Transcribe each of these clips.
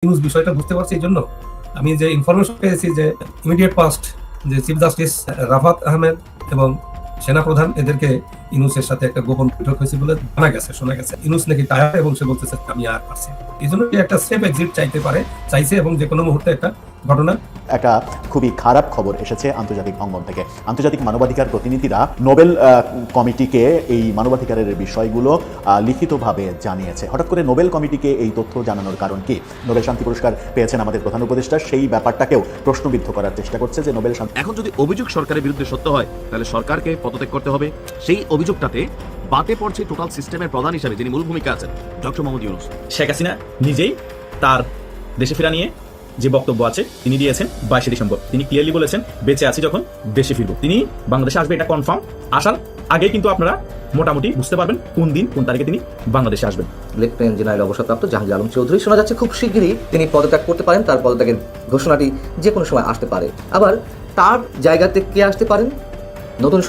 News বিষয়টা বুঝতে পারছি এই জন্য আমি যে ইনফরমেশন পেয়েছি যে ইমিডিয়েট পাস্ট যে চিফ জাস্টিস রাফাত আহমেদ এবং সেনাপ্রধান এদেরকে ইউনুসের সাথে একটা গোপন বৈঠক হয়েছে বলে শোনা গেছে ইউনুস নাকি টায়ার এবং সে বলতেছে আমি আর পারছি এই জন্য একটা সেফ এক্সিট চাইছে এবং যে কোনো মুহূর্তে একটা ঘটনা। একটা খুবই খারাপ খবর এসেছে আন্তর্জাতিক অঙ্গন থেকে। আন্তর্জাতিক মানবাধিকার প্রতিনিধিরা নোবেল কমিটিকে এই মানবাধিকারের বিষয়গুলো লিখিতভাবে জানিয়েছে। হঠাৎ করে নোবেল কমিটিকে এই তথ্য জানানোর কারণ কি? নোবেল শান্তি পুরস্কার পেয়েছেন আমাদের প্রধান উপদেষ্টা, সেই ব্যাপারটাকেও প্রশ্নবিদ্ধ করার চেষ্টা করছে যে নোবেল শান্তি। এখন যদি অভিযোগ সরকারের বিরুদ্ধে সত্য হয় তাহলে সরকারকে পদত্যাগ করতে হবে। সেই অভিযোগটাতে বাতে পড়ছে টোটাল সিস্টেমের প্রধান হিসেবে যিনি মূল ভূমিকা আছেন ডক্টর মোহাম্মদ ইউনূস। শেখ হাসিনা নিজেই তার দেশে ফেরা নিয়ে যে বক্তব্য আছে তিনি দিয়েছেন 22 ডিসেম্বর। তিনি ক্লিয়ারলি বলেছেন বেঁচে আছি যখন দেশে ফিরবো। তিনি বাংলাদেশে আসবে এটা কনফার্ম। আসার আগে কিন্তু আপনারা মোটামুটি বুঝতে পারবেন কোন দিন কোন তারিখে তিনি বাংলাদেশে আসবেন। লেফটেন্যান্ট জেনারেল অবসরপ্রাপ্ত জাহাঙ্গীর আলম চৌধুরী শোনা যাচ্ছে খুব শীঘ্রই তিনি পদত্যাগ করতে পারেন। তার পদত্যাগের ঘোষণাটি যে কোনো সময় আসতে পারে। আবার তার জায়গাতে কে আসতে পারেন? নতুন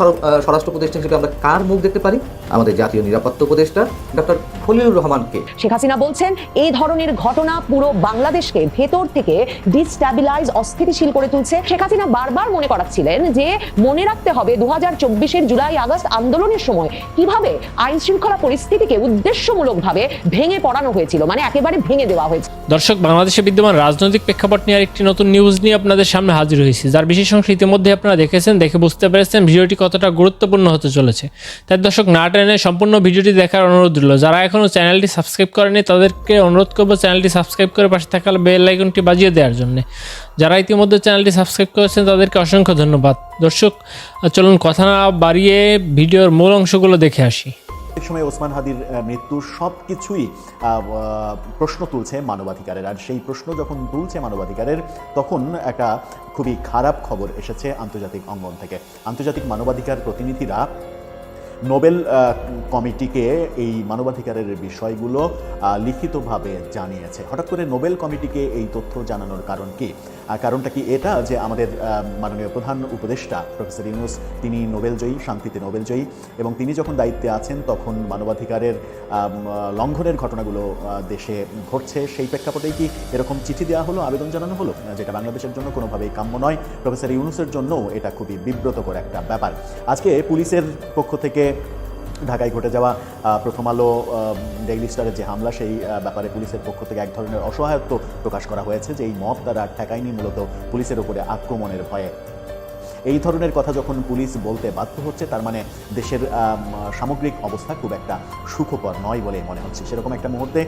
স্বরাষ্ট্র উপদেষ্টা হিসেবে আমরা কার মুখ দেখতে পারি? আমাদের জাতীয় নিরাপত্তা উপদেষ্টা ডক্টর খলিলুর রহমানকে। শেখ হাসিনা বলছেন এই ধরনের ঘটনা পুরো বাংলাদেশকে ভেতর থেকে ডিস্ট্যাবিলাইজ, অস্থিতিশীল করে তুলছে। শেখ হাসিনা বারবার মনে করাচ্ছিলেন যে মনে রাখতে হবে 2024-এর জুলাই আগস্ট আন্দোলনের সময় কিভাবে আইন শৃঙ্খলা পরিস্থিতিকে উদ্দেশ্যমূলকভাবে ভেঙে পড়ানো হয়েছিল, মানে একেবারে ভেঙে দেওয়া হয়েছে। দর্শক, বাংলাদেশে বিদ্যমান রাজনৈতিক প্রেক্ষাপট নিয়ে আরেকটি নতুন নিউজ নিয়ে আপনাদের সামনে হাজির হয়েছি, যার বিশেষ অংশ ইতিমধ্যে আপনারা দেখেছেন, দেখে বুঝতে পেরেছেন ভিডিওটি কতটা গুরুত্বপূর্ণ হতে চলেছে। তাই দর্শক, না টেনে সম্পূর্ণ ভিডিওটি দেখার অনুরোধ রইল। যারা এখনও চ্যানেলটি সাবস্ক্রাইব করেনি তাদেরকে অনুরোধ করবো চ্যানেলটি সাবস্ক্রাইব করে পাশে থাকা বেল আইকনটি বাজিয়ে দেওয়ার জন্য। যারা ইতিমধ্যে চ্যানেলটি সাবস্ক্রাইব করেছেন তাদেরকে অসংখ্য ধন্যবাদ। দর্শক চলুন কথা না বাড়িয়ে ভিডিওর মূল অংশগুলো দেখে আসি। এক সময় ওসমান হাদির মৃত্যুর সব কিছুই প্রশ্ন তুলছে মানবাধিকারের, আর সেই প্রশ্ন যখন তুলছে মানবাধিকারের তখন একটা খুবই খারাপ খবর এসেছে আন্তর্জাতিক অঙ্গন থেকে। আন্তর্জাতিক মানবাধিকার প্রতিনিধিরা নোবেল কমিটিকে এই মানবাধিকারের বিষয়গুলো লিখিতভাবে জানিয়েছে। হঠাৎ করে নোবেল কমিটিকে এই তথ্য জানানোর কারণ কি? কারণটা কি এটা যে আমাদের মাননীয় প্রধান উপদেষ্টা প্রফেসর ইউনূস তিনি নোবেলজয়ী, শান্তিতে নোবেলজয়ী, এবং তিনি যখন দায়িত্বে আছেন তখন মানবাধিকারের লঙ্ঘনের ঘটনাগুলো দেশে ঘটছে। সেই প্রেক্ষাপটেই কি এরকম চিঠি দেওয়া হলো, আবেদন জানানো হলো, যেটা বাংলাদেশের জন্য কোনোভাবেই কাম্য নয়। প্রফেসর ইউনূসের জন্য এটা খুবই বিব্রতকর একটা ব্যাপার। আজকে পুলিশের পক্ষ থেকে ঢাকায় ঘটে যাওয়া প্রথম আলো ডেইলি স্টারের যে হামলা, সেই ব্যাপারে পুলিশের পক্ষ থেকে এক ধরনের অসহায়ত্ব প্রকাশ করা হয়েছে যে এই মত তারা ঠেকায়নি মূলত পুলিশের উপরে আক্রমণের ভয়ে। এই ধরনের কথা যখন পুলিশ বলতে বাধ্য হচ্ছে তার মানে দেশের সামগ্রিক অবস্থা খুব একটা সুখকর নয় বলে মনে হচ্ছে। সেরকম একটা মুহূর্তে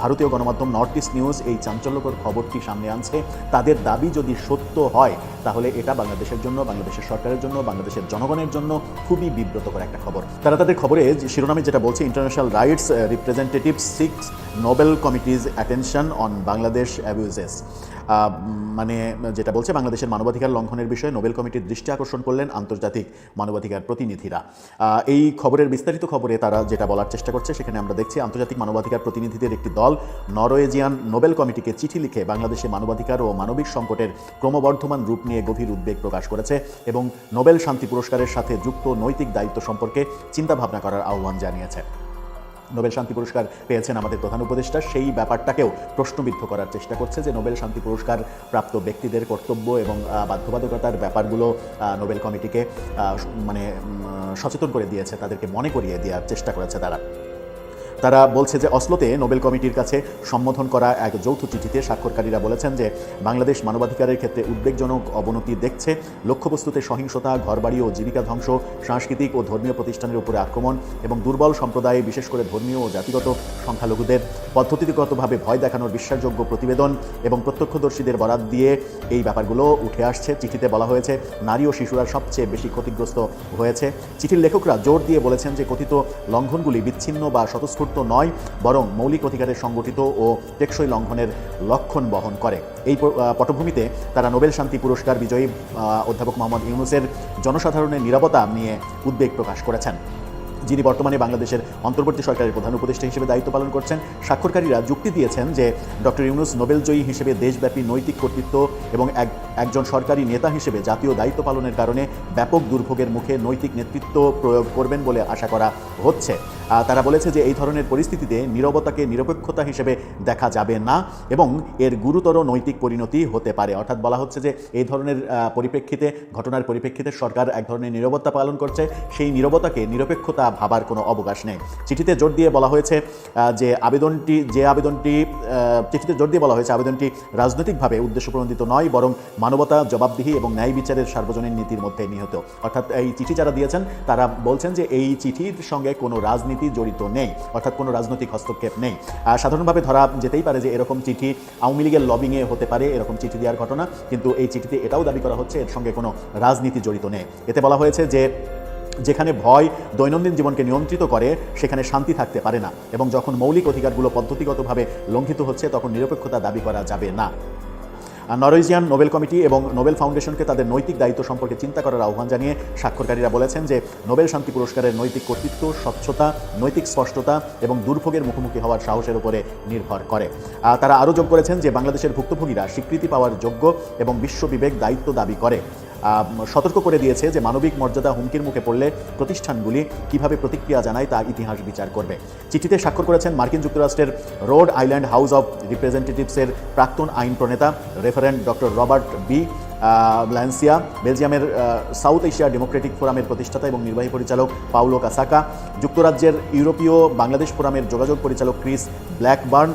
ভারতীয় গণমাধ্যম নর্থ ইস্ট নিউজ এই চাঞ্চল্যকর খবরটি সামনে আনছে। তাদের দাবি যদি সত্য হয় তাহলে এটা বাংলাদেশের জন্য, বাংলাদেশের সরকারের জন্য, বাংলাদেশের জনগণের জন্য খুবই বিব্রতকর একটা খবর। তারা তাদের খবরে শিরোনামে যেটা বলছে, international rights representative six Nobel committees attention on Bangladesh abuses. মানে যেটা বলছে, বাংলাদেশের মানবাধিকার লঙ্ঘনের বিষয়ে নোবেল কমিটির দৃষ্টি আকর্ষণ করলেন আন্তর্জাতিক মানবাধিকার প্রতিনিধিরা। এই খবরের বিস্তারিত খবরে তারা যেটা বলার চেষ্টা করছে সেখানে আমরা দেখছি আন্তর্জাতিক মানবাধিকার প্রতিনিধিদের একটি দল নরওয়েজিয়ান নোবেল কমিটিকে চিঠি লিখে বাংলাদেশে মানবাধিকার ও মানবিক সংকটের ক্রমবর্ধমান রূপ নিয়ে গভীর উদ্বেগ প্রকাশ করেছে এবং নোবেল শান্তি পুরস্কারের সাথে যুক্ত নৈতিক দায়িত্ব সম্পর্কে চিন্তাভাবনা করার আহ্বান জানিয়েছে। নোবেল শান্তি পুরস্কার পেয়েছেন আমাদের প্রধান উপদেষ্টা, সেই ব্যাপারটাকেও প্রশ্নবিদ্ধ করার চেষ্টা করছে যে নোবেল শান্তি পুরস্কার প্রাপ্ত ব্যক্তিদের কর্তব্য এবং বাধ্যবাধকতার ব্যাপারগুলো নোবেল কমিটিকে মানে সচেতন করে দিয়েছে, তাদেরকে মনে করিয়ে দেওয়ার চেষ্টা করেছে তারা বলছে যে অসলোতে নোবেল কমিটির কাছে সম্বোধন করা এক যৌথ চিঠিতে স্বাক্ষরকারীরা বলেছেন যে বাংলাদেশ মানবাধিকারের ক্ষেত্রে উদ্বেগজনক অবনতি দেখছে। লক্ষ্যবস্তুতে সহিংসতা, ঘরবাড়ি ও জীবিকা ধ্বংস, সাংস্কৃতিক ও ধর্মীয় প্রতিষ্ঠানের উপরে আক্রমণ এবং দুর্বল সম্প্রদায়ে বিশেষ করে ধর্মীয় ও জাতিগত সংখ্যালঘুদের পদ্ধতিগতভাবে ভয় দেখানোর বিশ্বাসযোগ্য প্রতিবেদন এবং প্রত্যক্ষদর্শীদের বরাত দিয়ে এই ব্যাপারগুলো উঠে আসছে। চিঠিতে বলা হয়েছে নারী ও শিশুরা সবচেয়ে বেশি ক্ষতিগ্রস্ত হয়েছে। চিঠির লেখকরা জোর দিয়ে বলেছেন যে কথিত লঙ্ঘনগুলি বিচ্ছিন্ন বা স্বতঃস্ফূর্ত নয়, বরং মৌলিক অধিকারের সংগঠিত ও টেকসই লঙ্ঘনের লক্ষণ বহন করে। এই পটভূমিতে তারা নোবেল শান্তি পুরস্কার বিজয়ী অধ্যাপক মোহাম্মদ ইউনূসের জনসাধারণের নিরাপত্তা নিয়ে উদ্বেগ প্রকাশ করেছেন, যিনি বর্তমানে বাংলাদেশের অন্তর্বর্তী সরকারের প্রধান উপদেষ্টা হিসেবে দায়িত্ব পালন করছেন। স্বাক্ষরকারীরা যুক্তি দিয়েছেন যে ডক্টর ইউনূস নোবেলজয়ী হিসেবে দেশব্যাপী নৈতিক কর্তৃত্ব এবং একজন সরকারি নেতা হিসেবে জাতীয় দায়িত্ব পালনের কারণে ব্যাপক দুর্ভোগের মুখে নৈতিক নেতৃত্ব প্রয়োগ করবেন বলে আশা করা হচ্ছে। তারা বলেছে যে এই ধরনের পরিস্থিতিতে নীরবতাকে নিরপেক্ষতা হিসেবে দেখা যাবে না এবং এর গুরুতর নৈতিক পরিণতি হতে পারে। অর্থাৎ বলা হচ্ছে যে এই ধরনের ঘটনার পরিপ্রেক্ষিতে সরকার এক ধরনের নীরবতা পালন করছে, সেই নীরবতাকে নিরপেক্ষতা ভাবার কোনো অবকাশ নেই। চিঠিতে জোর দিয়ে বলা হয়েছে আবেদনটি রাজনৈতিকভাবে উদ্দেশ্যপ্রণোদিত নয়, বরং মানবতা, জবাবদিহি এবং ন্যায় বিচারের সার্বজনীন নীতির মধ্যে নিহিত। অর্থাৎ এই চিঠি যারা দিয়েছেন তারা বলছেন যে এই চিঠির সঙ্গে কোনো রাজনীতি জড়িত নেই, অর্থাৎ কোনো রাজনৈতিক হস্তক্ষেপ নেই। সাধারণভাবে ধরা যেতেই পারে যে এরকম চিঠি আওয়ামী লীগের লবিংয়ে হতে পারে, এরকম চিঠি দেওয়ার ঘটনা, কিন্তু এই চিঠিতে এটাও দাবি করা হচ্ছে এর সঙ্গে কোনো রাজনীতি জড়িত নেই। এতে বলা হয়েছে যে যেখানে ভয় দৈনন্দিন জীবনকে নিয়ন্ত্রিত করে সেখানে শান্তি থাকতে পারে না, এবং যখন মৌলিক অধিকারগুলো পদ্ধতিগতভাবে লঙ্ঘিত হচ্ছে তখন নিরপেক্ষতা দাবি করা যাবে না। নরওয়েজিয়ান নোবেল কমিটি এবং নোবেল ফাউন্ডেশনকে তাদের নৈতিক দায়িত্ব সম্পর্কে চিন্তা করার আহ্বান জানিয়ে স্বাক্ষরকারীরা বলেছেন যে নোবেল শান্তি পুরস্কারের নৈতিক কর্তৃত্ব স্বচ্ছতা, নৈতিক স্পষ্টতা এবং দুর্ভোগের মুখোমুখি হওয়ার সাহসের উপরে নির্ভর করে। তারা আরও যোগ করেছেন যে বাংলাদেশের ভুক্তভোগীরা স্বীকৃতি পাওয়ার যোগ্য এবং বিশ্ববিবেক দায়িত্ব দাবি করে। সতর্ক করে দিয়েছে যে মানবিক মর্যাদা হুমকির মুখে পড়লে প্রতিষ্ঠানগুলি কিভাবে প্রতিক্রিয়া জানায় তা ইতিহাস বিচার করবে। চিঠিতে স্বাক্ষর করেছেন মার্কিন যুক্তরাষ্ট্রের রোড আইল্যান্ড হাউস অব রিপ্রেজেন্টেটিভসের প্রাক্তন আইন প্রণেতা রেফারেন্ট ডক্টর রবার্ট বি ব্ল্যান্সিয়া, বেলজিয়ামের সাউথ এশিয়া ডেমোক্রেটিক ফোরামের প্রতিষ্ঠাতা এবং নির্বাহী পরিচালক পাউলো কাসাকা, যুক্তরাজ্যের ইউরোপীয় বাংলাদেশ ফোরামের যোগাযোগ পরিচালক Chris Blackburn,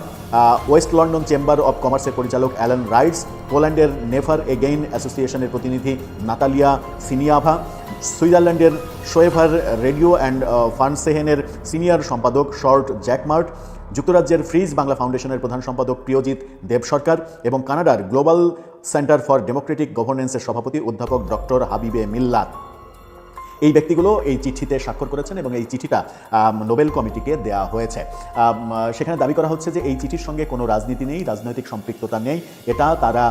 West London chamber of কমার্সের পরিচালক অ্যালান রাইটস, পোল্যান্ডের নেভার এগেইন অ্যাসোসিয়েশনের প্রতিনিধি নাতালিয়া সিনিয়াভা, সুইজারল্যান্ডের শোয়েভার রেডিও অ্যান্ড ফানসেহেনের সিনিয়র সম্পাদক শর্ট জ্যাকমার্ট, যুক্তরাজ্যের ফ্রিজ বাংলা ফাউন্ডেশনের প্রধান সম্পাদক প্রিয়জিৎ দেব সরকার এবং কানাডার গ্লোবাল সেন্টার ফর ডেমোক্রেটিক গভর্নেন্সের সভাপতি অধ্যাপক ডক্টর হাবিবে মিল্লাত। এই ব্যক্তিগুলো এই চিঠিতে স্বাক্ষর করেছেন এবং এই চিঠিটা নোবেল কমিটিকে দেওয়া হয়েছে। সেখানে দাবি করা হচ্ছে যে এই চিঠির সঙ্গে কোনো রাজনীতি নেই, রাজনৈতিক সম্পৃক্ততা নেই, এটা তারা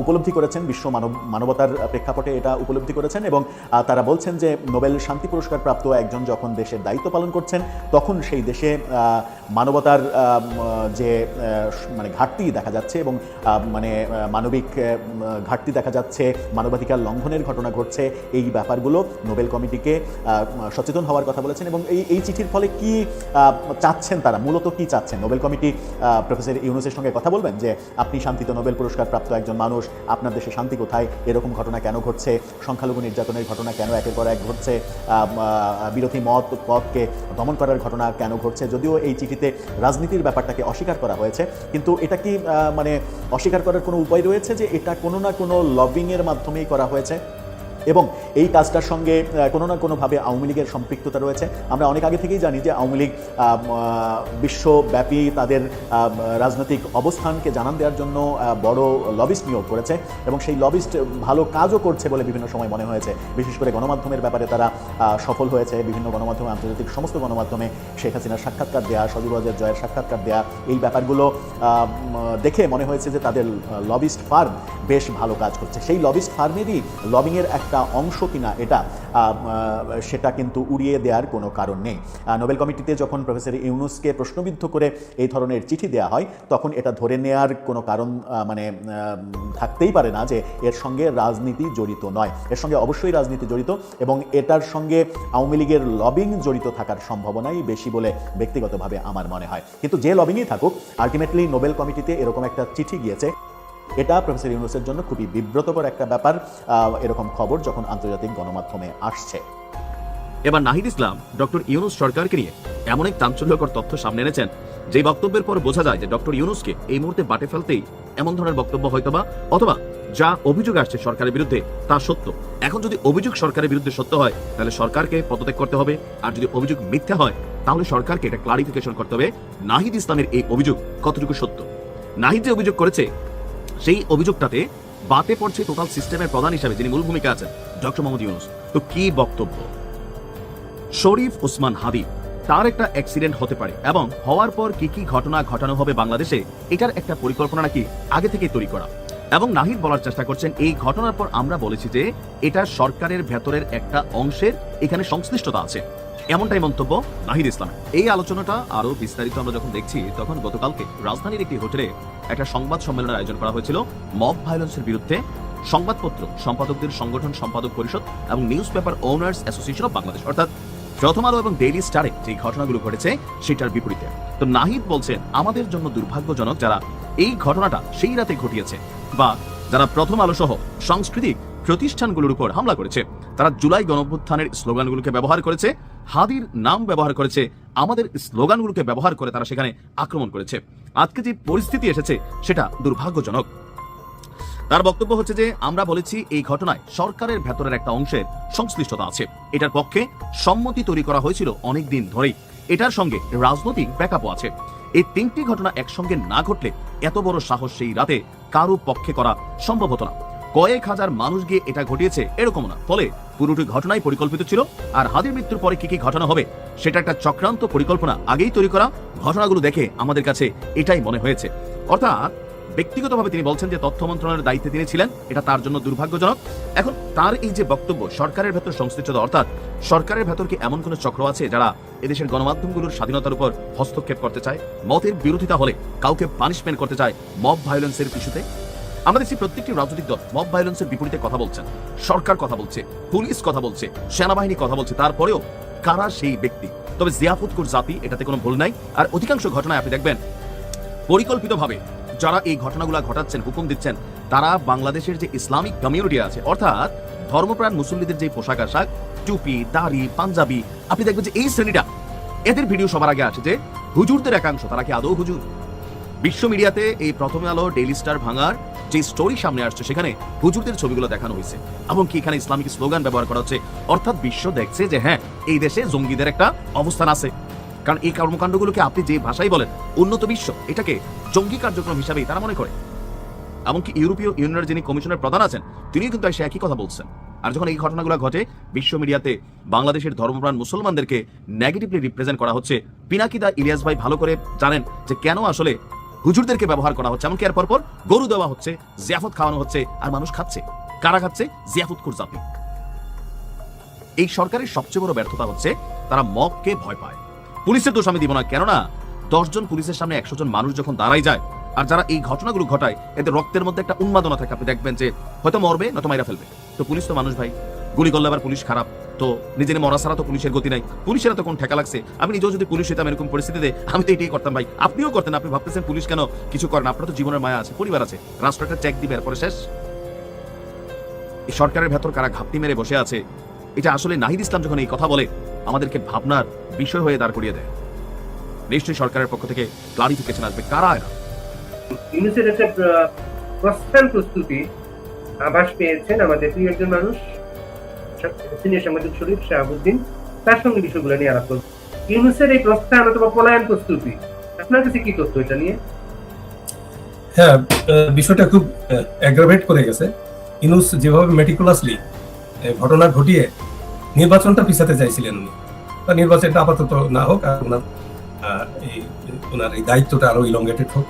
উপলব্ধি করেছেন, বিশ্ব মানবতার প্রেক্ষাপটে এটা উপলব্ধি করেছেন এবং তারা বলছেন যে নোবেল শান্তি পুরস্কার প্রাপ্ত একজন যখন দেশের দায়িত্ব পালন করছেন তখন সেই দেশে মানবতার যে মানে ঘাটতি দেখা যাচ্ছে এবং মানবিক ঘাটতি দেখা যাচ্ছে, মানবাধিকার লঙ্ঘনের ঘটনা ঘটছে, এই ব্যাপারগুলো নোবেল কমিটিকে সচেতন হওয়ার কথা বলেছেন। এবং এই চিঠির ফলে কি চাচ্ছেন তারা, মূলত কি চাচ্ছেন? নোবেল কমিটি প্রফেসর ইউনূসের সঙ্গে কথা বলবেন যে আপনি শান্তিতে নোবেল পুরস্কার প্রাপ্ত একজন মানুষ, আপনার দেশে শান্তি কোথায়, এরকম ঘটনা কেন ঘটছে, সংখ্যালঘু নির্যাতনের ঘটনা কেন একের পর এক ঘটছে, বিরোধী পথকে দমন করার ঘটনা কেন ঘটছে। যদিও এই চিঠিতে রাজনীতির ব্যাপারটাকে অস্বীকার করা হয়েছে, কিন্তু এটা কি অস্বীকার করার কোনো উপায় রয়েছে যে এটা কোনো না কোনো লবিংয়ের মাধ্যমেই করা হয়েছে এবং এই কাজটার সঙ্গে কোনো না কোনোভাবে আওয়ামী লীগের সম্পৃক্ততা রয়েছে? আমরা অনেক আগে থেকেই জানি যে আওয়ামী লীগ বিশ্বব্যাপী তাদের রাজনৈতিক অবস্থানকে জানান দেওয়ার জন্য বড় লবিস্ট নিয়োগ করেছে এবং সেই লবিস্ট ভালো কাজও করছে বলে বিভিন্ন সময় মনে হয়েছে। বিশেষ করে গণমাধ্যমের ব্যাপারে তারা সফল হয়েছে। বিভিন্ন গণমাধ্যমে, আন্তর্জাতিক সমস্ত গণমাধ্যমে শেখ হাসিনার সাক্ষাৎকার দেওয়া, সজীব ওয়াজেদ জয়ের সাক্ষাৎকার দেওয়া, এই ব্যাপারগুলো দেখে মনে হয়েছে যে তাদের লবিস্ট ফার্ম বেশ ভালো কাজ করছে। সেই লবিস্ট ফার্মেরই লবিংয়ের একটা অংশ কিনা এটা সেটা কিন্তু উড়িয়ে দেওয়ার কোনো কারণ নেই। নোবেল কমিটিতে যখন প্রফেসর ইউনূসকে প্রশ্নবিদ্ধ করে এই ধরনের চিঠি দেওয়া হয় তখন এটা ধরে নেওয়ার কোনো কারণ থাকতেই পারে না যে এর সঙ্গে রাজনীতি জড়িত নয়। এর সঙ্গে অবশ্যই রাজনীতি জড়িত এবং এটার সঙ্গে আওয়ামী লীগের লবিং জড়িত থাকার সম্ভাবনাই বেশি বলে ব্যক্তিগতভাবে আমার মনে হয়। কিন্তু যে লবিংই থাকুক, আলটিমেটলি নোবেল কমিটিতে এরকম একটা চিঠি গিয়েছে, এটা প্রফেসর ইউনূসের জন্য খুবই বিব্রতকর একটা ব্যাপার, এরকম খবর যখন আন্তর্জাতিক গণমাধ্যমে আসছে। এবার নাহিদ ইসলাম ডক্টর ইউনূস সরকারকে নিয়ে এমন এক চাঞ্চল্যকর তথ্য সামনে এনেছেন যে বক্তব্যের পর বোঝা যায় যে ডক্টর ইউনূসকে এই মুহূর্তে বাটে ফেলতেই এমন ধরনের বক্তব্য হয়তোবা, অথবা যা অভিযোগ আসছে সরকারের বিরুদ্ধে তা সত্য। এখন যদি অভিযোগ সরকারের বিরুদ্ধে সত্য হয় তাহলে সরকারকে পদত্যাগ করতে হবে, আর যদি অভিযোগ মিথ্যা হয় তাহলে সরকারকে এটা ক্লারিফিকেশন করতে হবে নাহিদ ইসলামের এই অভিযোগ কতটুকু সত্য। নাহিদ যে অভিযোগ করেছে সেই অভিযোগটাতে বাতে পড়ছে টোটাল সিস্টেমের প্রধান হিসাবে যিনি মূল ভূমিকা আছেন ডক্টর মোহাম্মদ ইউনূস। তো কি বক্তব্য? শরীফ ওসমান হাদি তার একটা অ্যাক্সিডেন্ট হতে পারে এবং হওয়ার পর কি কি ঘটনা ঘটানো হবে বাংলাদেশে, এটার একটা পরিকল্পনা নাকি আগে থেকেই তৈরি করা। এবং নাহিদ বলার চেষ্টা করছেন এই ঘটনার পর আমরা বলেছি যে এটা সরকারের ভেতরের একটা অংশের এখানে সংশ্লিষ্টতা আছে। এমনটাই মন্তব্য নাহিদ ইসলাম। এই আলোচনাটা আরো বিস্তারিত আমরা যখন দেখছি, তখন গতকালকে রাজধানীর একটি হোটেলে একটা সংবাদ সম্মেলনের আয়োজন করা হয়েছিল মব ভায়োলেন্সের বিরুদ্ধে সংবাদপত্র সম্পাদকদের সংগঠন সম্পাদক পরিষদ এবং news paper owners association of Bangladesh, অর্থাৎ প্রথম আলো এবং ডেইলি স্টারে যে ঘটনাগুলো ঘটেছে সেটার বিপরীতে। তো নাহিদ বলছেন, আমাদের জন্য দুর্ভাগ্যজনক যারা এই ঘটনাটা সেই রাতে ঘটিয়েছে বা যারা প্রথম আলো সহ সাংস্কৃতিক প্রতিষ্ঠানগুলোর উপর হামলা করেছে, তারা জুলাই গণঅভ্যুত্থানের স্লোগানগুলোকে ব্যবহার করেছে, হাদির নাম ব্যবহার করেছে, আমাদের স্লোগানগুলোকে ব্যবহার করে তারা সেখানে আক্রমণ করেছে। আজকে যে পরিস্থিতি এসেছে সেটা দুর্ভাগ্যজনক। তার বক্তব্য হচ্ছে যে, আমরা বলেছি এই ঘটনায় সরকারের ভেতরের একটা অংশের সংশ্লিষ্টতা আছে, এটার পক্ষে সম্মতি তৈরি করা হয়েছিল অনেক দিন ধরেই, এটার সঙ্গে রাজনৈতিক ব্যাকআপও আছে। এই তিনটি ঘটনা একসঙ্গে না ঘটলে এত বড় সাহস সেই রাতে কারো পক্ষে করা সম্ভব হতো না। কয়েক হাজার মানুষ গিয়ে এটা ঘটিয়েছে এরকম না, ফলে পুরোটি ঘটনাই পরিকল্পিত ছিল। আর হাদির মৃত্যুর পরে কি কি ঘটনা হবে সেটা একটা চক্রান্ত পরিকল্পনা আগেই তৈরি করা। ঘটনাগুলো দেখে আমাদের কাছে এটাই মনে হয়েছে। অর্থাৎ ব্যক্তিগতভাবে তিনি বলছেন যে তথ্য মন্ত্রণালয়ের দায়িত্বে তিনি ছিলেন, এটা তার জন্য দুর্ভাগ্যজনক। এখন তার এই যে বক্তব্য, সরকারের ভেতর সংশ্লিষ্টতা, অর্থাৎ সরকারের ভেতর কি এমন কোনো চক্র আছে যারা এদেশের গণমাধ্যমগুলোর স্বাধীনতার উপর হস্তক্ষেপ করতে চায়, মতের বিরোধিতা হলে কাউকে পানিশমেন্ট করতে চায় মব ভায়োলেন্সের ইস্যুতে? আমরা দেখছি প্রত্যেকটি রাজনৈতিক দল মব ভায়োলেন্সের বিপরীতে কথা বলছেন, সরকার কথা বলছে, পুলিশ কথা বলছে, সেনাবাহিনী কথা বলছে, তারপরেও কারা সেই ব্যক্তি? তবে জিয়াফুতকুর জাতি, এটাতে কোনো ভুল নাই। আর অধিকাংশ ঘটনায় আপনি দেখবেন পরিকল্পিতভাবে যারা এই ঘটনাগুলো ঘটাচ্ছেন, হুকুম দিচ্ছেন, তারা বাংলাদেশের যে ইসলামিক কমিউনিটি আছে, অর্থাৎ ধর্মপ্রাণ মুসল্লিদের যে পোশাক আশাক, টুপি, দাড়ি, পাঞ্জাবি, আপনি দেখবেন যে এই শ্রেণীটা, এদের ভিডিও সবার আগে আসে যে হুজুরদের একাংশ, তারা কি আদৌ হুজুর? বিশ্ব মিডিয়াতে এই প্রথম আলো ডেইলি স্টার ভাঙার যে স্টোরি সামনে আসছে, সেখানে হুজুরদের ছবিগুলো দেখানো হয়েছে এবং কি এখানে ইসলামিক স্লোগান ব্যবহার করা হচ্ছে। অর্থাৎ বিশ্ব দেখছে যে হ্যাঁ, এই দেশে জঙ্গিদের একটা অবস্থান আছে। কারণ এই কর্মকাণ্ডগুলোকে আপনি যে ভাষায় বলেন, উন্নত বিশ্ব এটাকে জঙ্গি কার্যক্রম হিসাবেই তারা মনে করে। এমনকি ইউরোপীয় ইউনিয়নের যিনি কমিশনের প্রধান আছেন, তিনিও কিন্তু এসে একই কথা বলছেন। আর যখন এই ঘটনাগুলো ঘটে, বিশ্ব মিডিয়াতে বাংলাদেশের ধর্মপ্রাণ মুসলমানদেরকে নেগেটিভলি রিপ্রেজেন্ট করা হচ্ছে। পিনাকিদা ইলিয়াস ভাই ভালো করে জানেন যে কেন আসলে হুজুরদেরকে ব্যবহার করা হচ্ছে। এমনকি এর পরপর গরু দেওয়া হচ্ছে, জিয়াফত খাওয়ানো হচ্ছে, আর মানুষ খাচ্ছে। কারা খাচ্ছে? জিয়াফতখোর জাতি। এই সরকারের সবচেয়ে বড় ব্যর্থতা হচ্ছে তারা মবকে ভয় পায়। পুলিশের দোষ আমি দিব না, কেননা 10 জন পুলিশের সামনে 100 জন মানুষ যখন দাঁড়াই যায়, আর যারা এই ঘটনাগুলো ঘটায়, এদের রক্তের মধ্যে একটা উন্মাদনা থাকে। আপনি দেখবেন যে হয়তো মরবে, নয়তো মাইরা ফেলবে। তো পুলিশ তো মানুষ ভাই, গুলি করলে আবার পুলিশ খারাপ, তো নিজের মরা ছাড়া তো পুলিশের গতি নাই। পুলিশের তো কোন ঠেকা লাগছে? আমি নিজেও যদি পুলিশ হইতাম এরকম পরিস্থিতিতে, আমি তো এটাই করতাম ভাই। আপনিও করতেন। আপনি ভাবতেছেন পুলিশ কেন কিছু করেন? আপনার তো জীবনের মায়া আছে, পরিবার আছে, রাষ্ট্রটা চেক দিবে, এরপরে শেষ। এই সরকারের ভেতর কারা ঘাপটি মেরে বসে আছে, এটা আসলে নাহিদ ইসলাম যখন এই কথা বলে আমাদেরকে ভাবনার বিষয় হয়ে দাঁড় করিয়ে দেয়। নিশ্চয়ই সরকারের পক্ষ থেকে ক্লারিফিকেশন আসবে কারা এরা। ইউনুসের একটা প্রস্থান প্রস্তুতি আভাস পেয়েছেন আমাদের প্রিয় একজন মানুষ, সিনিয়র সাংবাদিক শরীফ শাহাবুদ্দিন। তার সঙ্গে বিষয়গুলো নিয়ে আলাপ করব। ইউনুসের এই প্রস্থান অথবা পলায়ন প্রস্তুতি, আপনার কাছে কি তথ্য এটা নিয়ে? হ্যাঁ, বিষয়টা খুব অ্যাগ্রাভেট করে গেছে। ইউনুস যেভাবে মেটিকুলাসলি ঘটনা ঘটিয়ে নির্বাচনটা পিছাতে চাইছিলেন উনি, বা নির্বাচনটা আপাতত না হোক, আর ওনার এই দায়িত্বটা আরো ইলংগেটেড হোক,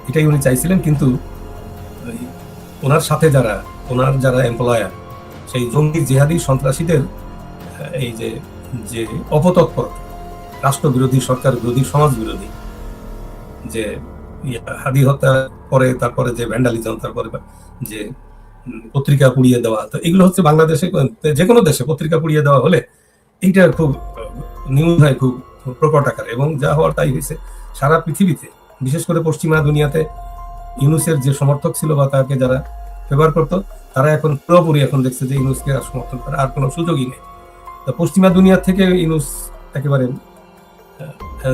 এটাই উনি চাইছিলেন। কিন্তু ওনার সাথে যারা এমপ্লয়ার, সেই জঙ্গি জিহাদি সন্ত্রাসীদের এই যে অপতৎপরতা, রাষ্ট্রবিরোধী, সরকার বিরোধী, সমাজ বিরোধী, যে হাদি হত্যা করে, তারপরে যে ভ্যান্ডালিজম, তারপরে যে পত্রিকা পুড়িয়ে দেওয়া, তো এগুলো হচ্ছে বাংলাদেশে যে কোনো দেশে পত্রিকা পুড়িয়ে দেওয়া হলে এইটা খুব নিউজ হয়, খুব প্রকট আকারে, এবং যা হওয়ার তাই হয়েছে। সারা পৃথিবীতে, বিশেষ করে পশ্চিমা দুনিয়াতে ইউনুসের যে সমর্থক ছিল বা তাকে যারা ফেভার করতো, তারা এখন পুরোপুরি এখন দেখছে যে ইউনুসকে আর সমর্থন করার আর কোনো সুযোগই নেই। তো পশ্চিমা দুনিয়া থেকে ইউনুস একেবারে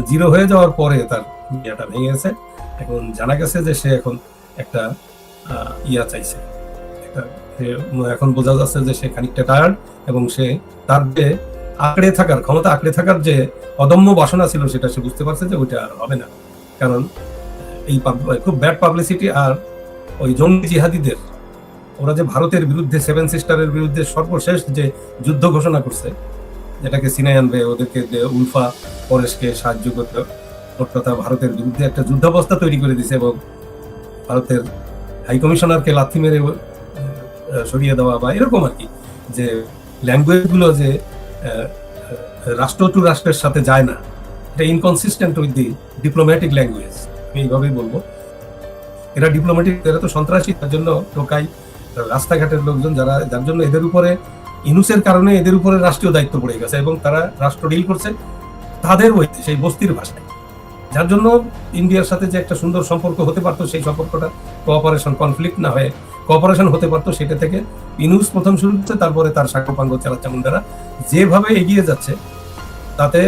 জিরো হয়ে যাওয়ার পরে তার ইয়েটা ভেঙে গেছে। এখন জানা গেছে যে সে এখন একটা চাইছে, এখন বোঝা যাচ্ছে যে সে খানিকটা টায়ার্ড, এবং সে তার যে ক্ষমতা আঁকড়ে থাকার যে অদম্য বাসনা ছিল, সেটা সে বুঝতে পারছে যে ওইটা আর হবে না। কারণ এই খুব ব্যাড পাবলিসিটি, আর ওই জঙ্গি জিহাদিদের, ওরা যে ভারতের বিরুদ্ধে, 7 সিস্টারের বিরুদ্ধে সর্বশেষ যে যুদ্ধ ঘোষণা করছে, যেটাকে সিনায় আনবে, ওদেরকে উলফা পরেশকে সাহায্য করতে, অর্থাৎ ভারতের বিরুদ্ধে একটা যুদ্ধাবস্থা তৈরি করে দিছে, এবং ভারতের হাই কমিশনারকে লাথি মেরে সরিয়ে দেওয়া, বা এরকম আর কি, যে ল্যাঙ্গুয়েজ গুলো যে রাষ্ট্র টু রাষ্ট্রের সাথে যায় না, এটা inconsistent with the diplomatic language, আমি এইভাবেই বলবো। এরা ডিপ্লোম্যাটিক, এরা তো সন্ত্রাসী, তার জন্য টোকাই রাস্তাঘাটের লোকজন যার জন্য এদের উপরে ইনুসের কারণে এদের উপরে রাষ্ট্রীয় দায়িত্ব পড়ে গেছে এবং তারা রাষ্ট্র ডিল করছে তাদের ওইতে, সেই বস্তির ভাষায়, যার জন্য ইন্ডিয়ার সাথে যে একটা সুন্দর সম্পর্ক হতে পারতো, সেই সম্পর্কটা কোঅপারেশন, কনফ্লিক্ট না হয়ে কোঅপারেশন হতে পারতো, সেটা থেকে ইনুস প্রথম শুরু হচ্ছে, তারপরে তার সাঙ্গপাঙ্গ চালাচামুন্ডারা যেভাবে এগিয়ে যাচ্ছে, তাতে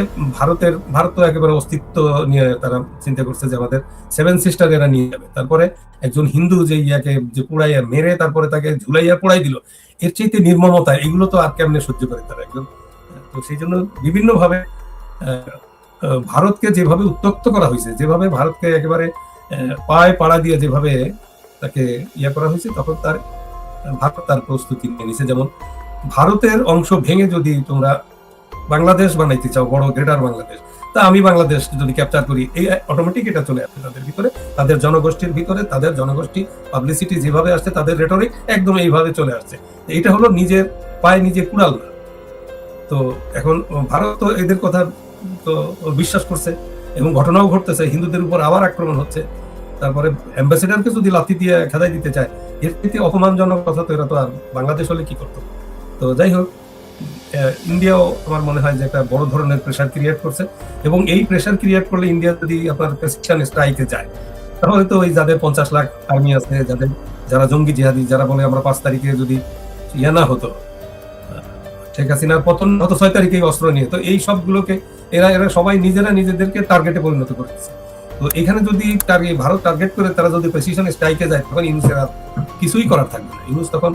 ভারত তো একেবারে অস্তিত্ব নিয়ে তারা চিন্তা করছে যে আমাদের 7 সিস্টার এরা নিয়ে যাবে। তারপরে একজন হিন্দু যে ইয়াকে যে পুড়াইয়া মেরে তারপরে তাকে ঝুলাইয়া পোড়াই দিল, এর চাইতে নির্মমতা এগুলো তো আর কেমনে সহ্য করে তারা একজন। তো সেই জন্য বিভিন্নভাবে ভারতকে যেভাবে উত্তক্ত করা হয়েছে, যেভাবে ভারতকে একেবারে পায়ে পাড়া দিয়ে যেভাবে তাকে ইয়া করা হয়েছে, তখন ভারত তার প্রস্তুতি নিয়ে নিছে। যেমন ভারতের অংশ ভেঙে যদি তোমরা বাংলাদেশ বানাইতে চাও, বড় গ্রেটার বাংলাদেশ, তা আমি বাংলাদেশ যদি ক্যাপচার করি, এই অটোমেটিক এটা চলে আসছে তাদের ভিতরে, তাদের জনগোষ্ঠীর ভিতরে, তাদের জনগোষ্ঠী পাবলিসিটি যেভাবে আসছে, তাদের রেটরিক একদম এইভাবে চলে আসছে। এটা হলো নিজের পায়ে নিজে কুড়াল না। তো এখন ভারত তো এদের কথা তো বিশ্বাস করছে এবং ঘটনাও ঘটতেছে, হিন্দুদের উপর আবার আক্রমণ হচ্ছে, তারপরে অ্যাম্বাসেডারকে যদি লাথি দিয়ে খেদাই দিতে চায়, এর থেকে অপমানজনক কথা তো এরা তো আর বাংলাদেশ হলে কি করতো। তো যাই হোক, ইন্ডিয়াও আমার মনে হয় যে একটা বড় ধরনের প্রেশার ক্রিয়েট করছে, এবং এই প্রেশার ক্রিয়েট করলে ইন্ডিয়া যদি আপনার প্রেসিশন স্ট্রাইকে যায়, তাহলে তো ওই যাদের 50 লাখ আর্মি আছে, যারা জঙ্গি জিহাদি, যারা বলে আমরা 5 তারিখে যদি ইয়ে না হতো, শেখ হাসিনার পতন হতো 6 তারিখে অস্ত্র নিয়ে, তো এই সবগুলোকে এরা সবাই নিজেদেরকে টার্গেটে পরিণত করেছে। তো এখানে যদি ভারত টার্গেট করে তারা যদি প্রেসিশন স্ট্রাইকে যায়, তখন ইনুসের আর কিছুই করার থাকবে না। ইনুস তখন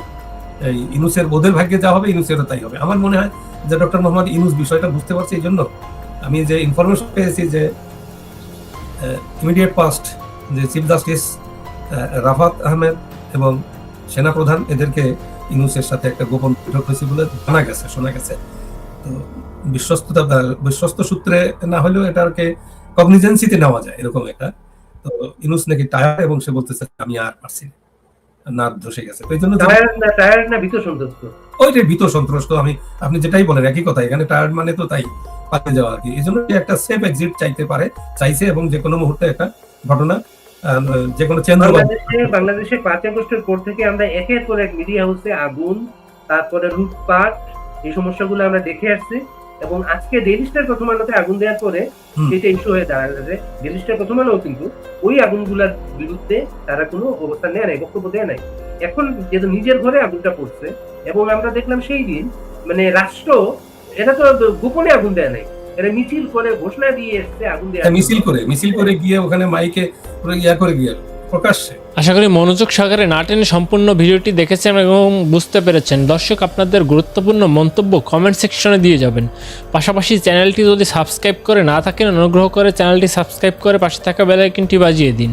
ইনুসের ওদের ভাগ্যে যা হবে, ইনুসেরও তাই হবে। আমার মনে হয় যে ডক্টর মোহাম্মদ ইনুস বিষয়টা বুঝতে পারছে, এই জন্য আমি যে ইনফরমেশন পেয়েছি যে ইমিডিয়েট পাস্ট যে চিফ জাস্টিস রাফাত আহমেদ এবং সেনাপ্রধান এদেরকে ইনুসের সাথে একটা গোপন বৈঠক হয়েছে বলে শোনা গেছে। তো বিশ্বস্ত সূত্রে না হলেও এটাকে কগনিজেন্সিতে নেওয়া যায় এরকম একটা। তো ইনুস নাকি টায়ার্ড এবং সে বলতেছে আমি আর পারছি না, ধসে গেছে। তো এই জন্য টায়ার্ড না ভীত সন্ত্রস্ত, ওইটাই ভীত সন্ত্রস্ত। আপনি যেটাই বলেন একই কথা, এখানে টায়ার্ড মানে তো তাই পালিয়ে যাওয়া আর কি। এই জন্য একটা সেফ এক্সিট চাইছে এবং যে কোনো মুহূর্তে একটা ঘটনা, যে কোনো চেঞ্জ। বাংলাদেশে 5 আগস্টের পর থেকে আমরা একের পর এক মিডিয়া হাউসে আগুন, তারপরে লুটপাট, এই সমস্যাগুলো আমরা দেখে আসছি। এবং আজকে ডেইলি স্টার প্রথম আলোতে আগুন দেওয়ার পরে সেটা ইস্যু হয়ে দাঁড়াচ্ছে। ডেইলি স্টার প্রথম আলো কিন্তু ওই আগুনগুলোর বিরুদ্ধে তারা কোনো অবস্থান নেয় নাই, বক্তব্য দেয় নাই। এখন যেহেতু নিজের ঘরে আগুনটা পড়ছে, এবং আমরা দেখলাম সেই দিন মানে রাষ্ট্র এটা তো গোপনে আগুন দেয় নাই, এরা মিছিল করে ঘোষণা দিয়ে এসছে আগুন দেয়, মিছিল করে গিয়ে ওখানে মাইকে ইয়া করে গিয়ে প্রকাশ্যে। আশা করি মনোযোগ সহকারে না টেনে সম্পূর্ণ ভিডিওটি দেখেছেন এবং বুঝতে পেরেছেন। দর্শক, আপনাদের গুরুত্বপূর্ণ মন্তব্য কমেন্ট সেকশনে দিয়ে যাবেন। পাশাপাশি চ্যানেলটি যদি সাবস্ক্রাইব করে না থাকেন, অনুগ্রহ করে চ্যানেলটি সাবস্ক্রাইব করে পাশে থাকা বেল আইকনটি বাজিয়ে দিন।